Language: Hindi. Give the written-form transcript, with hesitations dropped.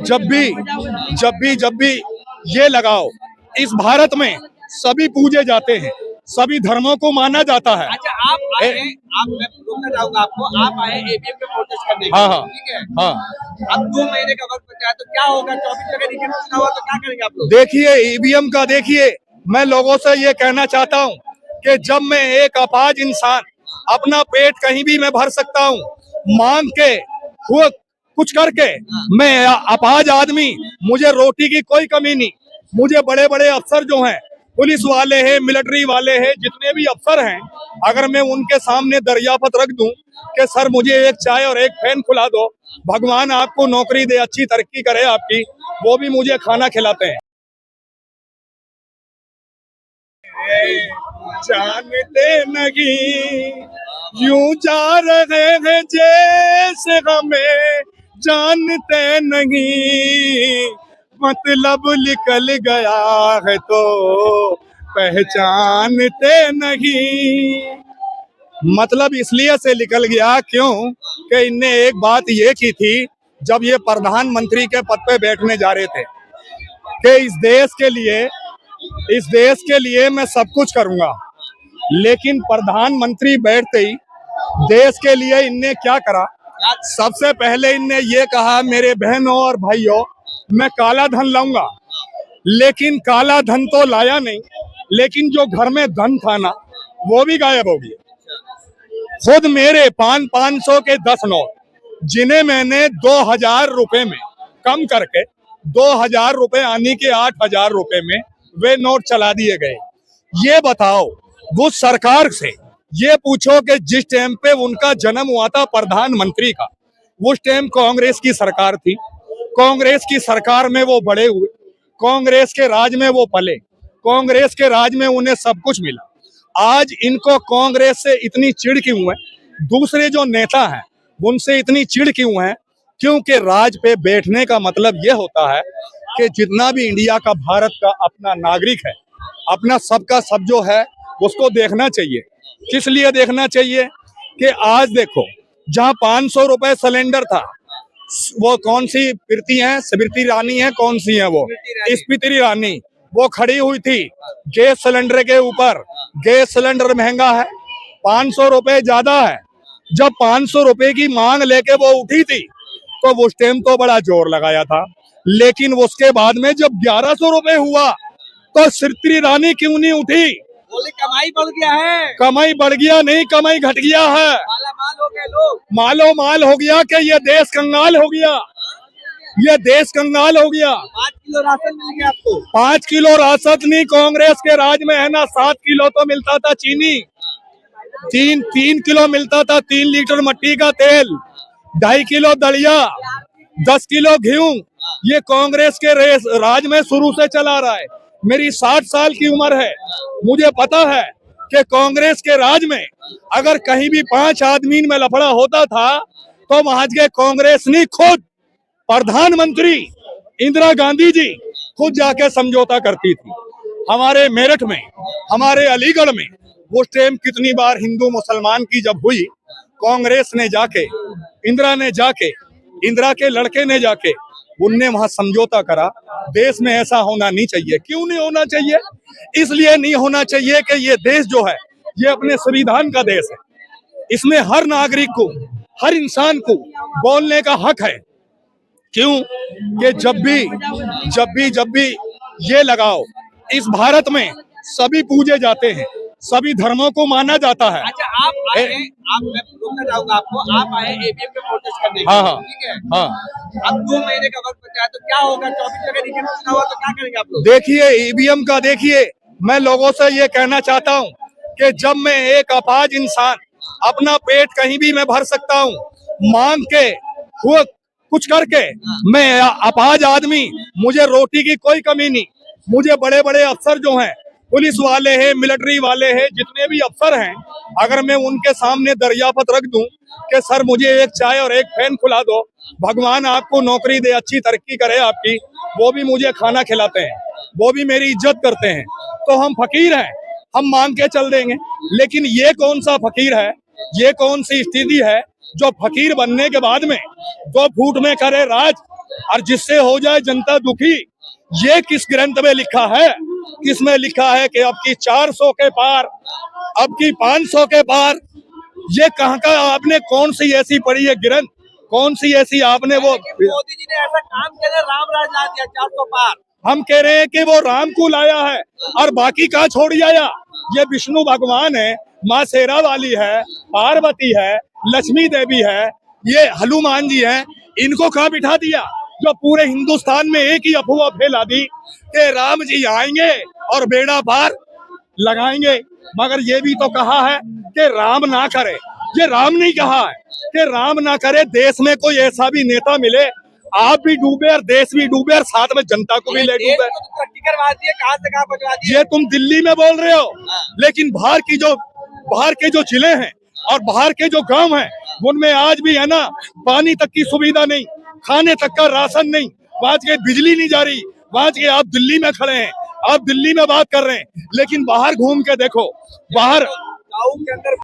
जब भी ये लगाओ, इस भारत में सभी पूजे जाते हैं, सभी धर्मों को माना जाता है। अच्छा, आप आए हैं, मैं रोकना चाहूंगा आपको, आप आए ईवीएम पे प्रोटेस्ट करने के हाँ लिए, हाँ ठीक है? हाँ। अब 2 महीने का वक्त बचा है, तो क्या होगा? 24 जगह ईवीएम चुनाव हुआ तो क्या करेंगे आप लोग? देखिए, ईवीएम का देखिए, मैं लोगों से ये कहना चाहता हूँ कि जब मैं एक अपाहिज इंसान अपना पेट कहीं भी मैं भर सकता हूँ, मांग के हुआ कुछ करके, मैं अपाहिज आदमी, मुझे रोटी की कोई कमी नहीं। मुझे बड़े बड़े अफसर जो हैं, पुलिस वाले हैं, मिलिट्री वाले हैं, जितने भी अफसर हैं, अगर मैं उनके सामने दरियाफत रख दूं कि सर मुझे एक चाय और एक फैन खुला दो, भगवान आपको नौकरी दे, अच्छी तरक्की करे आपकी, वो भी मुझे खाना खिलाते हैं। जानते नहीं यूं जा रहे हैं जैसे हमें जानते नहीं, मतलब निकल गया है तो पहचानते नहीं। मतलब इसलिए से निकल गया क्यों कि इनने एक बात ये की थी जब ये प्रधानमंत्री के पद पे बैठने जा रहे थे कि इस देश के लिए मैं सब कुछ करूंगा, लेकिन प्रधानमंत्री बैठते ही देश के लिए इनने क्या करा? सबसे पहले इनने ये कहा, मेरे बहनों और भाइयों, मैं काला धन लाऊंगा, लेकिन काला धन तो लाया नहीं, लेकिन जो घर में धन था ना, वो भी गायब हो गया। खुद मेरे 500 के 10 नोट, जिन्हें मैंने 2000 रुपए में कम करके 2000 रुपए आने के 8000 रुपए में वे नोट चला दिए गए। ये बताओ, वो सरकार से ये पूछो कि जिस टाइम पे उनका जन्म हुआ था प्रधानमंत्री का, उस टाइम कांग्रेस की सरकार थी, कांग्रेस की सरकार में वो बड़े हुए, कांग्रेस के राज में वो पले, कांग्रेस के राज में उन्हें सब कुछ मिला। आज इनको कांग्रेस से इतनी चिढ़ क्यों है? दूसरे जो नेता हैं उनसे इतनी चिढ़ क्यों है? क्योंकि राज पे बैठने का मतलब ये होता है कि जितना भी इंडिया का, भारत का अपना नागरिक है, अपना सबका सब जो है उसको देखना चाहिए। किस लिए देखना चाहिए? कि आज देखो, जहां 500 रुपए सिलेंडर था, वो कौन सी प्रीति है, स्मृति ईरानी है, कौन सी है वो, स्मृति ईरानी, वो खड़ी हुई थी गैस सिलेंडर के ऊपर। गैस सिलेंडर महंगा है, 500 रुपए ज्यादा है। जब 500 रुपए की मांग लेके वो उठी थी तो उस टाइम तो बड़ा जोर लगाया था, लेकिन उसके बाद में जब 1100 रुपए हुआ तो स्मृति ईरानी क्यों नहीं उठी? बोले कमाई बढ़ गया है। कमाई बढ़ गया नहीं, कमाई घट गया है। मालामाल हो गए लोग, मालो माल हो गया कि ये देश कंगाल हो गया, ये देश कंगाल हो गया। 5 किलो राशन मिल गया आपको। 5 किलो राशन नहीं, कांग्रेस के राज में है ना 7 किलो तो मिलता था चीनी, 3 किलो मिलता था, 3 लीटर मट्टी का तेल, 2.5 किलो दलिया, 10 किलो घी। ये कांग्रेस के राज में शुरू से चला रहा है। मेरी 60 साल की उम्र है, मुझे पता है कि कांग्रेस के राज में अगर कहीं भी 5 आदमी में लफड़ा होता था तो वहां के कांग्रेस ने खुद प्रधानमंत्री इंदिरा गांधी जी खुद जाके समझौता करती थी। हमारे मेरठ में, हमारे अलीगढ़ में उस टाइम कितनी बार हिंदू मुसलमान की जब हुई, कांग्रेस ने जाके, इंदिरा के लड़के ने जाके, उनने वहां समझौता करा। देश में ऐसा होना नहीं चाहिए। क्यों नहीं होना चाहिए? इसलिए नहीं होना चाहिए कि ये देश जो है ये अपने संविधान का देश है, इसमें हर नागरिक को, हर इंसान को बोलने का हक है। क्यों कि जब भी ये लगाओ, इस भारत में सभी पूजे जाते हैं, सभी धर्मों को माना जाता है। अच्छा, आप आए हैं, मैं रोकना चाहूंगा आपको, आप आए ईवीएम पे प्रोटेस्ट करने के हाँ लिए, हाँ ठीक है? हाँ। अब 2 महीने का वक्त बचा है, तो क्या होगा? 24 जगह ईवीएम चुनाव हुआ तो क्या करेंगे आप लोग? देखिए, ईवीएम का देखिए, मैं लोगों से ये कहना चाहता हूँ कि जब मैं एक अपाहिज इंसान अपना पेट कहीं भी मैं भर सकता हूँ, मांग के हुआ कुछ करके, मैं अपाहिज आदमी, मुझे रोटी की कोई कमी नहीं। मुझे बड़े बड़े अफसर जो हैं, पुलिस वाले हैं, मिलिट्री वाले हैं, जितने भी अफसर हैं, अगर मैं उनके सामने दरियाफत रख दूं कि सर मुझे एक चाय और एक फैन खुला दो, भगवान आपको नौकरी दे, अच्छी तरक्की करे आपकी, वो भी मुझे खाना खिलाते हैं, वो भी मेरी इज्जत करते हैं, तो हम फकीर हैं, हम मांग के चल देंगे। लेकिन ये कौन सा फकीर है, ये कौन सी स्थिति है जो फकीर बनने के बाद में 2 फुट में करे राज और जिससे हो जाए जनता दुखी। ये किस ग्रंथ में लिखा है? किसमें लिखा है कि अब की 400 के पार, अब की 500 के पार? ये कहाँ का आपने कौन सी ऐसी पढ़ी है ग्रंथ? कौन सी ऐसी आपने वो? मोदी जी ने ऐसा काम किया, राम राज ला दिया 400 पार। हम कह रहे हैं कि वो राम को लाया है और बाकी कहाँ छोड़ आया? ये विष्णु भगवान है, माँ शेरा वाली है, पार्वती है, लक्ष्मी देवी है, ये हनुमान जी है, इनको कहाँ बिठा दिया? जो पूरे हिंदुस्तान में एक ही अफवाह फैला दी कि राम जी आएंगे और बेड़ा पार लगाएंगे। मगर ये भी तो कहा है कि राम ना करे। ये राम नहीं कहा है कि राम ना करे। देश में कोई ऐसा भी नेता मिले, आप भी डूबे और देश भी डूबे और साथ में जनता को भी ले देश डूबे। को तो तरक्की करवा दी है, कहाँ से कहाँ पहुंचा दी है। ये तुम दिल्ली में बोल रहे हो, लेकिन बाहर के जो जिले हैं और बाहर के जो गांव हैं, उनमें आज भी है ना पानी तक की सुविधा नहीं, खाने तक का राशन नहीं, वहां के बिजली नहीं जा रही। वहां के आप दिल्ली में खड़े हैं, आप दिल्ली में बात कर रहे हैं, लेकिन बाहर घूम के देखो, बाहर गाँव के अंदर